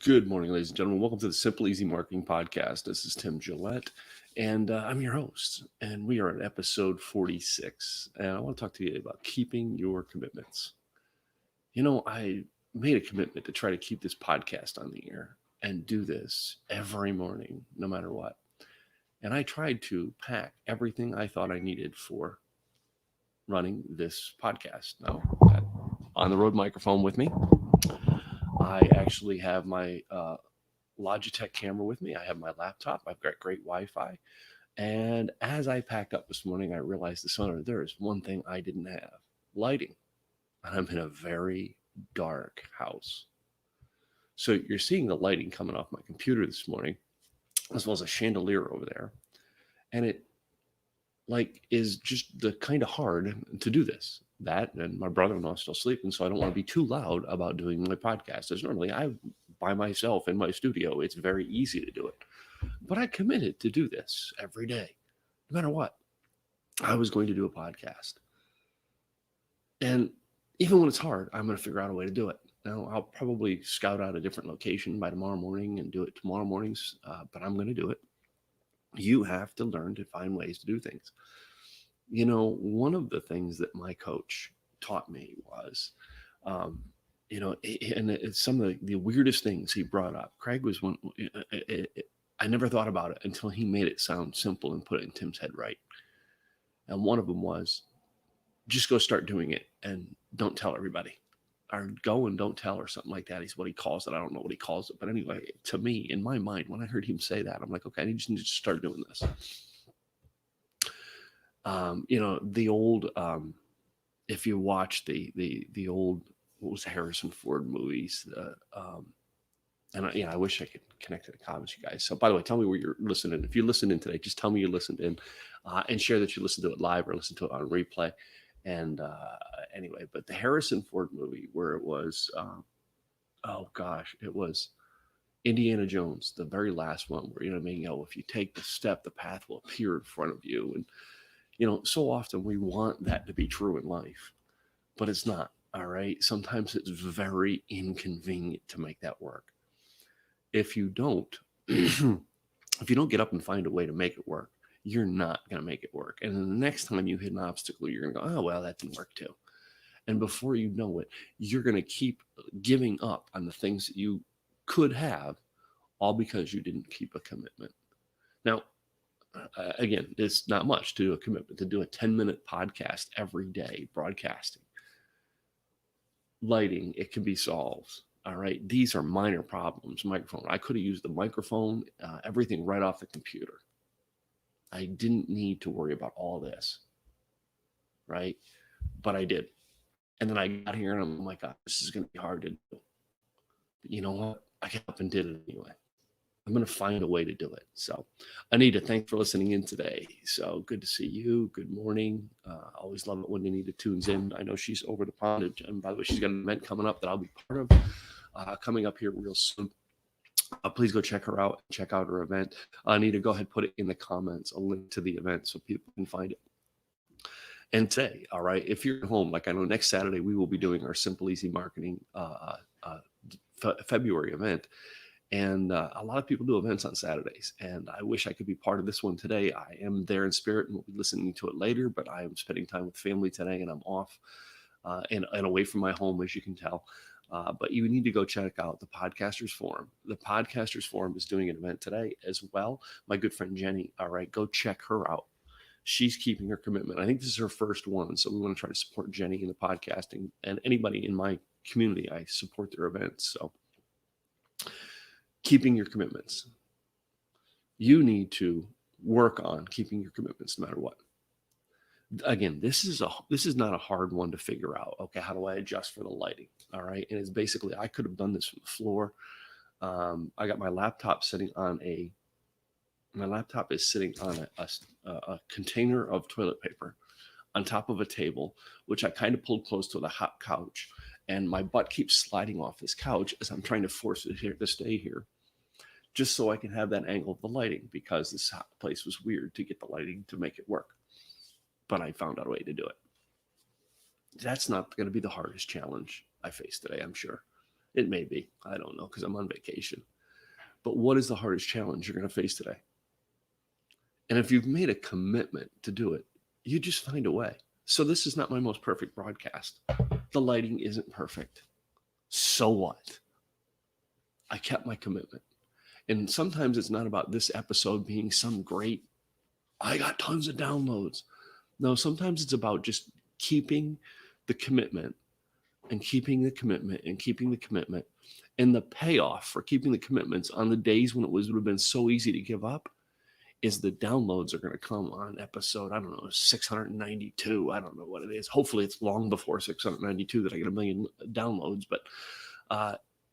Good morning, ladies and gentlemen. Welcome to the Simple Easy Marketing Podcast. This is Tim Gillette, and I'm your host. And we are at episode 46. And I want to talk to you about keeping your commitments. I made a commitment to try to keep this podcast on the air and do this every morning, no matter what. And I tried to pack everything I thought I needed for running this podcast. Now, I've got on the road microphone with me. I actually have my Logitech camera with me. I have my laptop. I've got great Wi-Fi. And as I packed up this morning, I realized there is one thing I didn't have: lighting. And I'm in a very dark house. So you're seeing the lighting coming off my computer this morning, as well as a chandelier over there. And it is just the kind of hard to do this. That and my brother-in-law is still sleeping, so I don't want to be too loud about doing my podcast. As normally I by myself in my studio, it's very easy to do it. But I committed to do this every day, no matter what. I was going to do a podcast. And even when it's hard, I'm going to figure out a way to do it. Now, I'll probably scout out a different location by tomorrow morning and do it tomorrow mornings, but I'm going to do it. You have to learn to find ways to do things. One of the things that my coach taught me was, and it's some of the weirdest things he brought up. Craig was one. I never thought about it until he made it sound simple and put it in Tim's head right. And one of them was, just go start doing it and don't tell everybody, or go and don't tell, or something like that. He's what he calls it. I don't know what he calls it, but anyway, to me, in my mind, when I heard him say that, I'm like, okay, I just need to start doing this. The old, if you watch the old, what was the Harrison Ford movies? I wish I could connect to the comments, you guys. So, by the way, tell me where you're listening. If you're listening today, just tell me you listened in, and share that you listened to it live or listen to it on replay. And anyway, but the Harrison Ford movie where it was, it was Indiana Jones, the very last one, where if you take the step, the path will appear in front of you. And so often we want that to be true in life, but it's not. All right. Sometimes it's very inconvenient to make that work. If you don't, if you don't get up and find a way to make it work, you're not going to make it work. And then the next time you hit an obstacle, you're going to go, oh, well, that didn't work too. And before you know it, you're going to keep giving up on the things that you could have, all because you didn't keep a commitment. Now, again, it's not much to do a commitment to do a 10-minute podcast every day, broadcasting. Lighting, it can be solved. All right. These are minor problems. Microphone. I could have used the microphone, everything right off the computer. I didn't need to worry about all this. Right. But I did. And then I got here and I'm like, God, this is going to be hard to do. But you know what? I got up and did it anyway. I'm going to find a way to do it. So, Anita, thanks for listening in today. So good to see you. Good morning. Always love it when Anita tunes in. I know she's over the pond. And by the way, she's got an event coming up that I'll be part of coming up here real soon. Please go check her out. Check out her event. Anita, go ahead, put it in the comments, a link to the event so people can find it. And today, all right, if you're at home, like I know next Saturday, we will be doing our Simple Easy Marketing February event. And a lot of people do events on Saturdays, and I wish I could be part of this one today. I am there in spirit and we'll be listening to it later, but I am spending time with family today, and I'm off and away from my home, as you can tell. But you need to go check out the Podcasters Forum. The Podcasters Forum is doing an event today as well. My good friend Jenny, all right, go check her out. She's keeping her commitment. I think this is her first one, so we want to try to support Jenny in the podcasting, and anybody in my community, I support their events. So keeping your commitments. You need to work on keeping your commitments no matter what. Again, this is not a hard one to figure out. Okay, how do I adjust for the lighting? All right, and it's basically, I could have done this from the floor. I got my laptop sitting on a container of toilet paper on top of a table, which I kind of pulled close to the hot couch, and my butt keeps sliding off this couch as I'm trying to force it here to stay here, just so I can have that angle of the lighting, because this place was weird to get the lighting to make it work. But I found out a way to do it. That's not going to be the hardest challenge I face today, I'm sure. It may be. I don't know because I'm on vacation. But what is the hardest challenge you're going to face today? And if you've made a commitment to do it, you just find a way. So this is not my most perfect broadcast. The lighting isn't perfect. So what? I kept my commitment. And sometimes it's not about this episode being some great, I got tons of downloads. No, sometimes it's about just keeping the commitment and keeping the commitment and keeping the commitment. And the payoff for keeping the commitments on the days when would have been so easy to give up is the downloads are going to come on episode, I don't know, 692. I don't know what it is. Hopefully it's long before 692 that I get a million downloads. But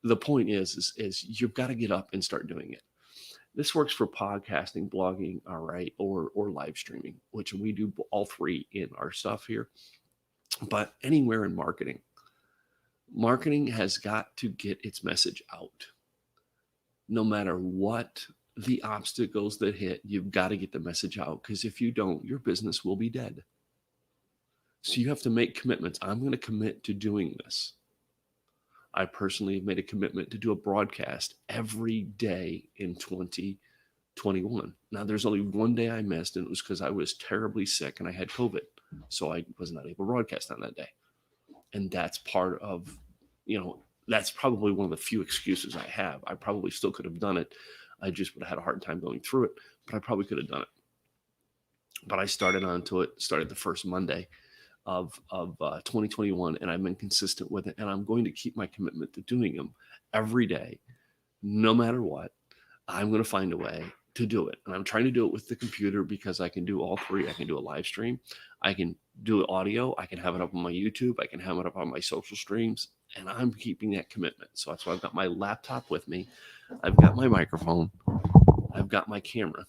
the point is you've got to get up and start doing it. This works for podcasting, blogging, all right, or live streaming, which we do all three in our stuff here. But anywhere in marketing has got to get its message out. No matter what the obstacles that hit, you've got to get the message out, because if you don't, your business will be dead. So you have to make commitments. I'm going to commit to doing this. I personally have made a commitment to do a broadcast every day in 2021. Now, there's only one day I missed, and it was because I was terribly sick and I had COVID. So I was not able to broadcast on that day. And that's part of, that's probably one of the few excuses I have. I probably still could have done it. I just would have had a hard time going through it, but I probably could have done it. But I started the first Monday of 2021, and I've been consistent with it. And I'm going to keep my commitment to doing them every day, no matter what. I'm going to find a way to do it. And I'm trying to do it with the computer because I can do all three. I can do a live stream. I can do audio. I can have it up on my YouTube. I can have it up on my social streams. And I'm keeping that commitment. So that's why I've got my laptop with me. I've got my microphone. I've got my camera.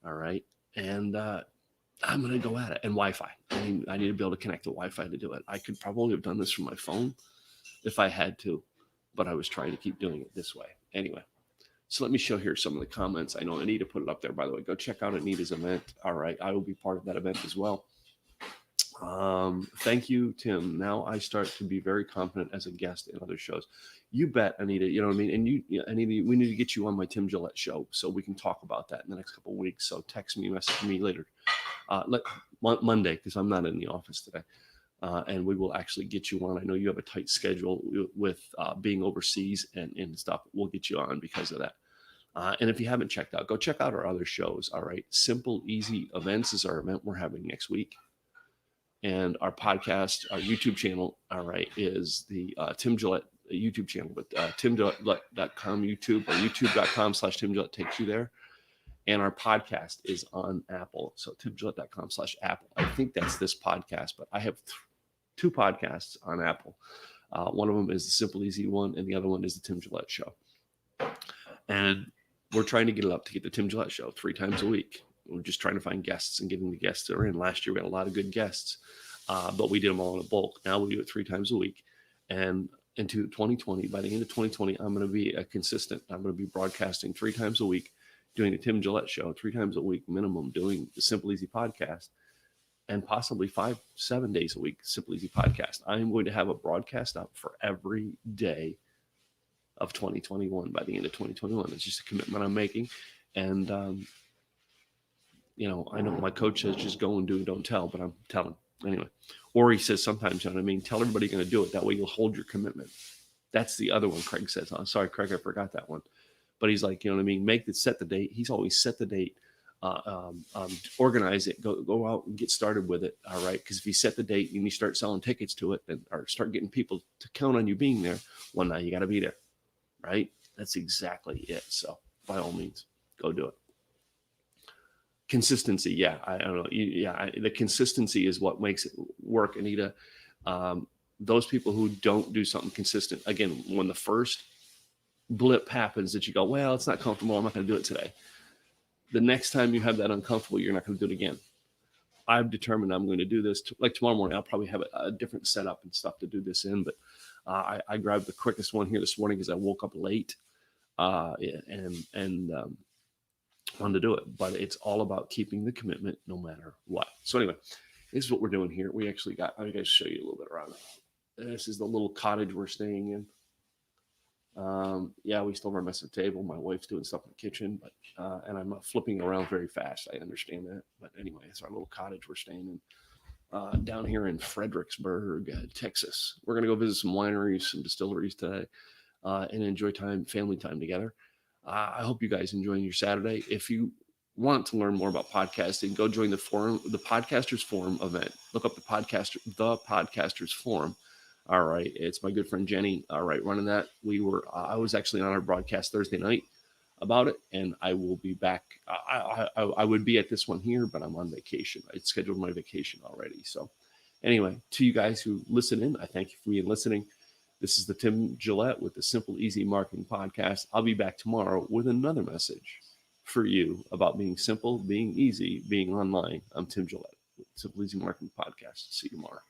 All right. And I'm going to go at it. And Wi-Fi. I need to be able to connect to Wi-Fi to do it. I could probably have done this from my phone if I had to, but I was trying to keep doing it this way. Anyway. So let me show here some of the comments. I know Anita put it up there, by the way. Go check out Anita's event. All right. I will be part of that event as well. Thank you, Tim. Now I start to be very confident as a guest in other shows. You bet, Anita. You know what I mean? And Anita, we need to get you on my Tim Gillette show so we can talk about that in the next couple of weeks. So text me, message me later. Monday, because I'm not in the office today. And we will actually get you on. I know you have a tight schedule with being overseas and stuff. We'll get you on because of that. And if you haven't checked out, go check out our other shows. All right. Simple, Easy Events is our event we're having next week. And our podcast, our YouTube channel, all right, is the Tim Gillette YouTube channel, but timgillette.com YouTube or youtube.com/Tim Gillette takes you there. And our podcast is on Apple. So timgillette.com/Apple. I think that's this podcast, but I have two podcasts on Apple. One of them is the Simple Easy one, and the other one is the Tim Gillette Show. And we're trying to get it up to get the Tim Gillette Show 3 times a week. We're just trying to find guests and getting the guests that are in. Last year, we had a lot of good guests, but we did them all in a bulk. Now we do it 3 times a week. And into 2020, by the end of 2020, I'm going to be consistent. I'm going to be broadcasting 3 times a week, doing the Tim Gillette Show 3 times a week minimum, doing the Simple Easy podcast, and possibly 5-7 days a week, Simple Easy podcast. I am going to have a broadcast up for every day of 2021 by the end of 2021. It's just a commitment I'm making. And, I know my coach says just go and do, don't tell, but I'm telling anyway. Or he says sometimes, you know what I mean? Tell everybody you're going to do it. That way you'll hold your commitment. That's the other one Craig says. Oh, sorry, Craig, I forgot that one. But he's like, you know what I mean? Set the date. He's always set the date. Organize it, go out and get started with it. All right. Because if you set the date and you start selling tickets to it or start getting people to count on you being there, well, now you got to be there. Right. That's exactly it. So by all means, go do it. Consistency. Yeah. I don't know. The consistency is what makes it work, Anita. Those people who don't do something consistent, again, when the first blip happens that you go, well, it's not comfortable, I'm not going to do it today. The next time you have that uncomfortable, you're not going to do it again. I've determined I'm going to do this. Like tomorrow morning, I'll probably have a different setup and stuff to do this in. But I grabbed the quickest one here this morning because I woke up late and wanted to do it. But it's all about keeping the commitment no matter what. So anyway, this is what we're doing here. We actually got, I gotta show you a little bit around. This is the little cottage we're staying in. Yeah, we still have our mess at the table. My wife's doing stuff in the kitchen, but and I'm flipping around very fast. I understand that, but anyway, it's our little cottage we're staying in down here in Fredericksburg, Texas. We're gonna go visit some wineries, some distilleries today, and enjoy family time together. I hope you guys enjoying your Saturday. If you want to learn more about podcasting, go join the forum, the Podcasters Forum event. Look up the Podcasters Forum. All right, it's my good friend Jenny. All right, running that. I was actually on our broadcast Thursday night about it, and I will be back. I would be at this one here, but I'm on vacation. I scheduled my vacation already. So, anyway, to you guys who listen in, I thank you for being listening. This is the Tim Gillette with the Simple Easy Marketing Podcast. I'll be back tomorrow with another message for you about being simple, being easy, being online. I'm Tim Gillette with Simple Easy Marketing Podcast. See you tomorrow.